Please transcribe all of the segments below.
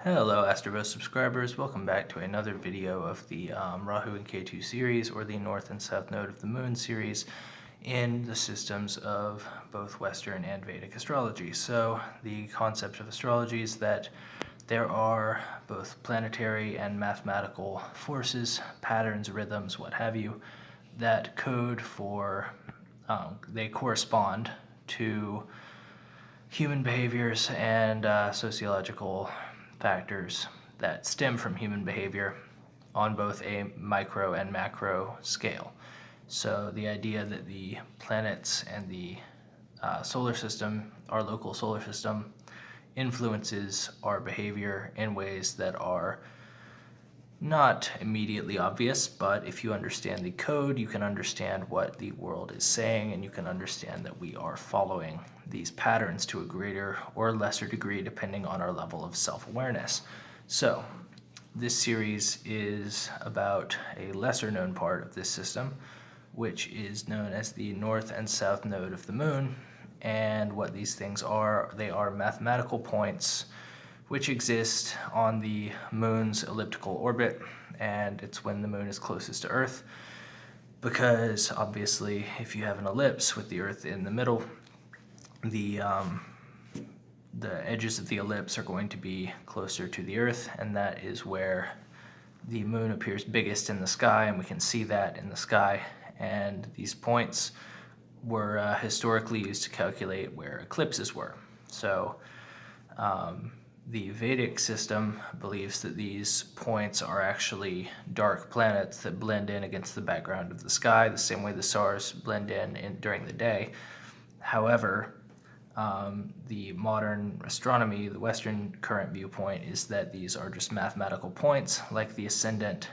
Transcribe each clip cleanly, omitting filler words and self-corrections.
Hello Astro subscribers, welcome back to another video of the Rahu and Ketu series, or the North and South Node of the Moon series, in the systems of both Western and Vedic astrology. So the concept of astrology is that there are both planetary and mathematical forces, patterns, rhythms, what have you, that code for, they correspond to human behaviors and sociological factors that stem from human behavior on both a micro and macro scale. So the idea that the planets and the solar system, our local solar system, influences our behavior in ways that are not immediately obvious, but if you understand the code, you can understand what the world is saying, and you can understand that we are following these patterns to a greater or lesser degree depending on our level of self-awareness. So this series is about a lesser known part of this system, which is known as the North and South Node of the Moon. And what these things are, they are mathematical points which exist on the moon's elliptical orbit, and it's when the moon is closest to Earth, because obviously if you have an ellipse with the Earth in the middle, the edges of the ellipse are going to be closer to the Earth, and that is where the moon appears biggest in the sky, and we can see that in the sky. And these points were historically used to calculate where eclipses were. So the Vedic system believes that these points are actually dark planets that blend in against the background of the sky, the same way the stars blend in during the day. However, the modern astronomy, the Western current viewpoint, is that these are just mathematical points like the ascendant,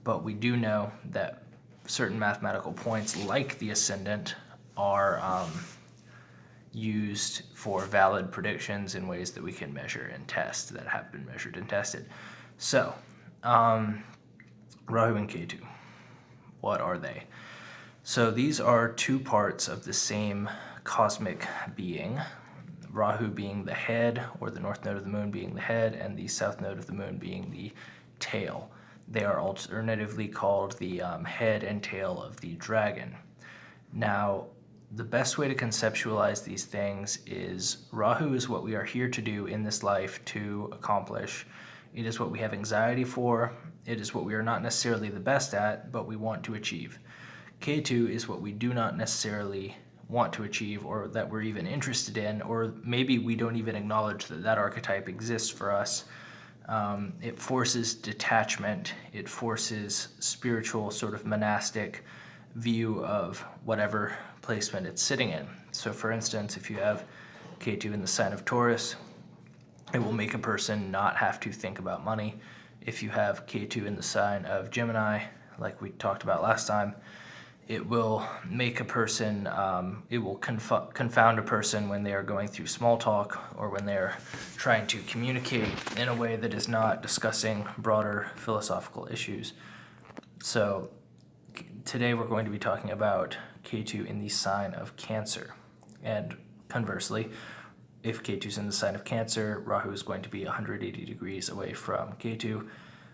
but we do know that certain mathematical points like the ascendant are used for valid predictions in ways that we can measure and test, that have been measured and tested. So, Rahu and Ketu, what are they? So these are two parts of the same cosmic being, Rahu being the head, or the north node of the moon being the head, and the south node of the moon being the tail. They are alternatively called the head and tail of the dragon. Now, the best way to conceptualize these things is Rahu is what we are here to do in this life to accomplish. It is what we have anxiety for. It is what we are not necessarily the best at, but we want to achieve. Ketu is what we do not necessarily want to achieve, or that we're even interested in, or maybe we don't even acknowledge that that archetype exists for us. It forces detachment. It forces spiritual, sort of monastic view of whatever placement it's sitting in. So for instance, if you have Ketu in the sign of Taurus, it will make a person not have to think about money. If you have Ketu in the sign of Gemini, like we talked about last time, it will make a person, it will confound a person when they are going through small talk, or when they're trying to communicate in a way that is not discussing broader philosophical issues. So today we're going to be talking about Ketu in the sign of Cancer. And conversely, if Ketu's in the sign of Cancer, Rahu is going to be 180 degrees away from Ketu,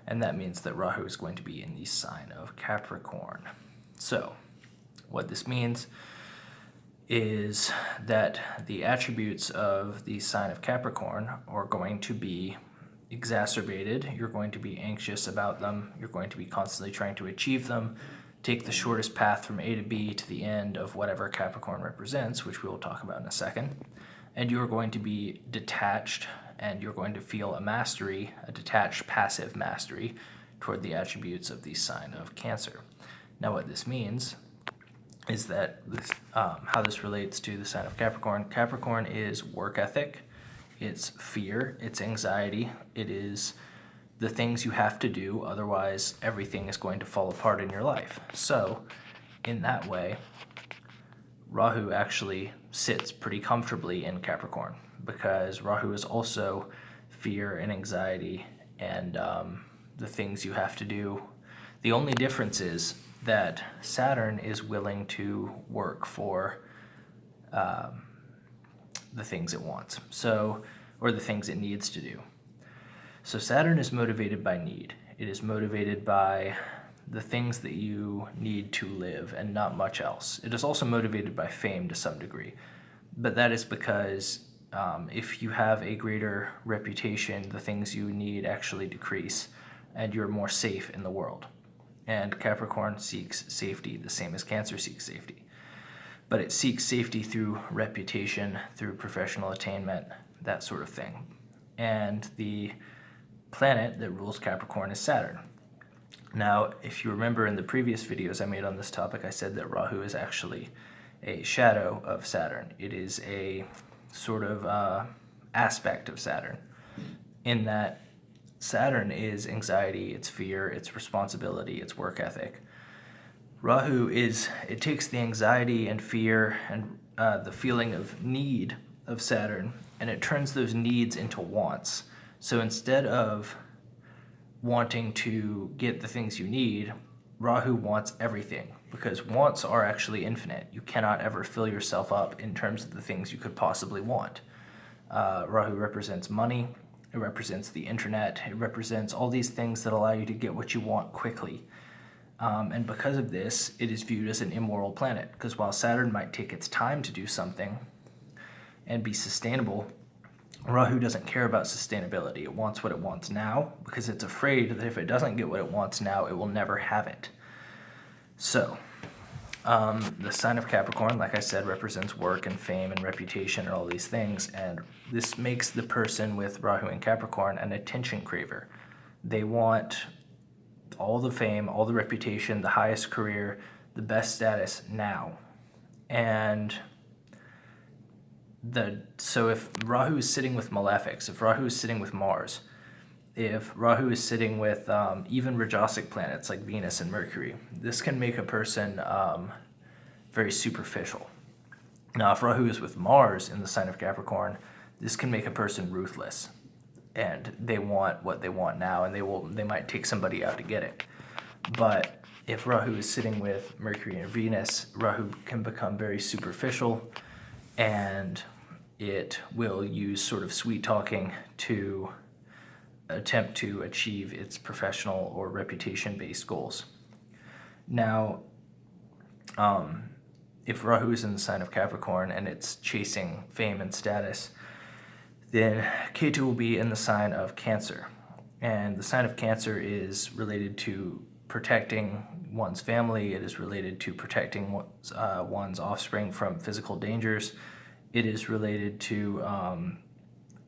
and that means that Rahu is going to be in the sign of Capricorn. So what this means is that the attributes of the sign of Capricorn are going to be exacerbated. You're going to be anxious about them. You're going to be constantly trying to achieve them, take the shortest path from A to B to the end of whatever Capricorn represents, which we will talk about in a second. And you're going to be detached, and you're going to feel a mastery, a detached passive mastery toward the attributes of the sign of Cancer. Now what this means is that this, how this relates to the sign of Capricorn. Capricorn is work ethic, it's fear, it's anxiety, it is the things you have to do, otherwise everything is going to fall apart in your life. So in that way, Rahu actually sits pretty comfortably in Capricorn, because Rahu is also fear and anxiety and the things you have to do. The only difference is that Saturn is willing to work for the things it wants, or the things it needs to do. So Saturn is motivated by need. It is motivated by the things that you need to live and not much else. It is also motivated by fame to some degree, but that is because if you have a greater reputation, the things you need actually decrease and you're more safe in the world. And Capricorn seeks safety the same as Cancer seeks safety. But it seeks safety through reputation, through professional attainment, that sort of thing. And the planet that rules Capricorn is Saturn. Now, if you remember in the previous videos I made on this topic, I said that Rahu is actually a shadow of Saturn. It is a sort of aspect of Saturn, in that Saturn is anxiety, it's fear, it's responsibility, it's work ethic. Rahu it takes the anxiety and fear and the feeling of need of Saturn, and it turns those needs into wants. So instead of wanting to get the things you need, Rahu wants everything, because wants are actually infinite. You cannot ever fill yourself up in terms of the things you could possibly want. Rahu represents money, it represents the internet, it represents all these things that allow you to get what you want quickly. And because of this, it is viewed as an immoral planet, because while Saturn might take its time to do something and be sustainable, Rahu doesn't care about sustainability. It wants what it wants now, because it's afraid that if it doesn't get what it wants now, it will never have it. So, the sign of Capricorn, like I said, represents work and fame and reputation and all these things, and this makes the person with Rahu and Capricorn an attention craver. They want all the fame, all the reputation, the highest career, the best status now. And so if Rahu is sitting with malefics, if Rahu is sitting with Mars, if Rahu is sitting with even Rajasic planets like Venus and Mercury, this can make a person very superficial. Now, if Rahu is with Mars in the sign of Capricorn, this can make a person ruthless, and they want what they want now, and they might take somebody out to get it. But if Rahu is sitting with Mercury and Venus, Rahu can become very superficial, and it will use sort of sweet talking to attempt to achieve its professional or reputation-based goals. Now, if Rahu is in the sign of Capricorn and it's chasing fame and status, then Ketu will be in the sign of Cancer. And the sign of Cancer is related to protecting one's family. It is related to protecting one's offspring from physical dangers. It is related to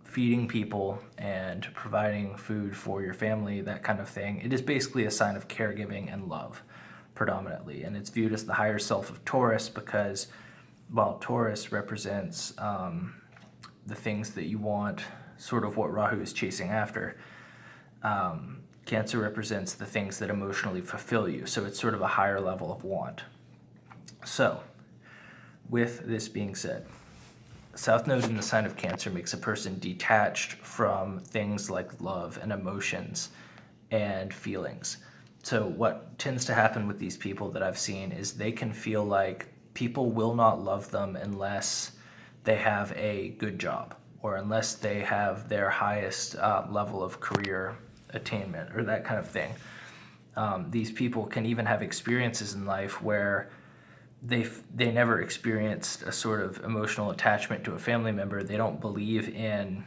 feeding people and providing food for your family, that kind of thing. It is basically a sign of caregiving and love, predominantly. And it's viewed as the higher self of Taurus, because while Taurus represents the things that you want, sort of what Rahu is chasing after, Cancer represents the things that emotionally fulfill you. So it's sort of a higher level of want. So, with this being said, South Node in the sign of Cancer makes a person detached from things like love and emotions and feelings. So what tends to happen with these people that I've seen is they can feel like people will not love them unless they have a good job, or unless they have their highest level of career attainment, or that kind of thing. These people can even have experiences in life where they never experienced a sort of emotional attachment to a family member. They don't believe in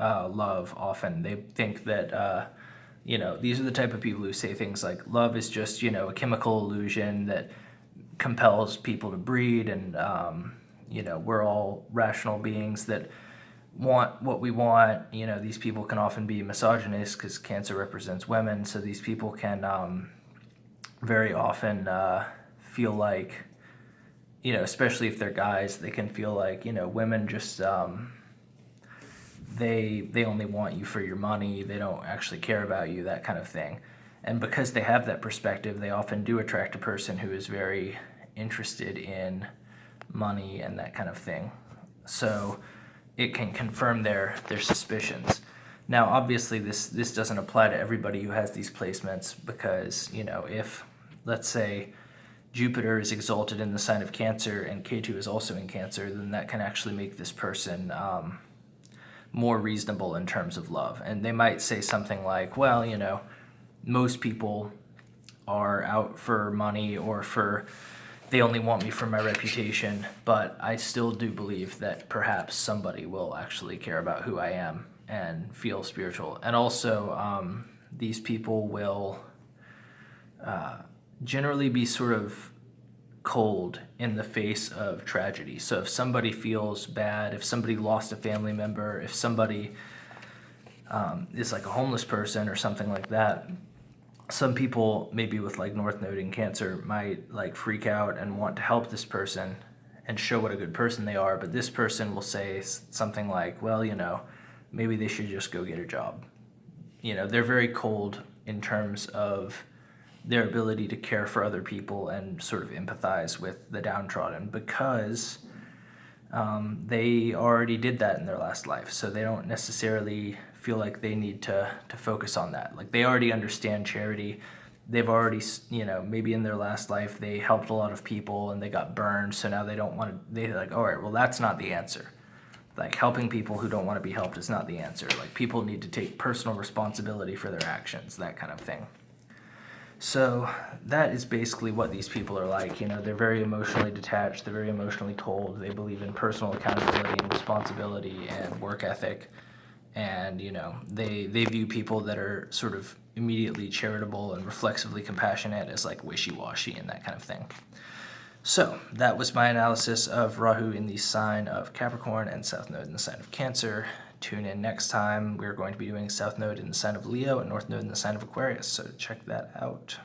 love often. They think that, these are the type of people who say things like love is just, a chemical illusion that compels people to breed, and, we're all rational beings that want what we want. These people can often be misogynist because Cancer represents women, so these people can very often feel like, especially if they're guys, they can feel like, women just, they only want you for your money, they don't actually care about you, that kind of thing. And because they have that perspective, they often do attract a person who is very interested in money and that kind of thing. So it can confirm their suspicions. Now, obviously, this doesn't apply to everybody who has these placements, because, if, let's say, Jupiter is exalted in the sign of Cancer and Ketu is also in Cancer, then that can actually make this person more reasonable in terms of love. And they might say something like, well, most people are out for money or they only want me for my reputation, but I still do believe that perhaps somebody will actually care about who I am and feel spiritual. And also, these people will generally be sort of cold in the face of tragedy. So if somebody feels bad, if somebody lost a family member, if somebody is like a homeless person or something like that, some people maybe with like North Node in Cancer might like freak out and want to help this person and show what a good person they are, but this person will say something like, well, maybe they should just go get a job. They're very cold in terms of their ability to care for other people and sort of empathize with the downtrodden, because they already did that in their last life. So they don't necessarily feel like they need to focus on that. Like, they already understand charity. They've already, maybe in their last life they helped a lot of people and they got burned. So now they're like, all right, well, that's not the answer. Like, helping people who don't want to be helped is not the answer. Like, people need to take personal responsibility for their actions, that kind of thing. So that is basically what these people are like. They're very emotionally detached. They're very emotionally cold. They believe in personal accountability and responsibility and work ethic. And, they view people that are sort of immediately charitable and reflexively compassionate as like wishy-washy and that kind of thing. So that was my analysis of Rahu in the sign of Capricorn and South Node in the sign of Cancer. Tune in next time. We're going to be doing South Node in the sign of Leo and North Node in the sign of Aquarius, so check that out.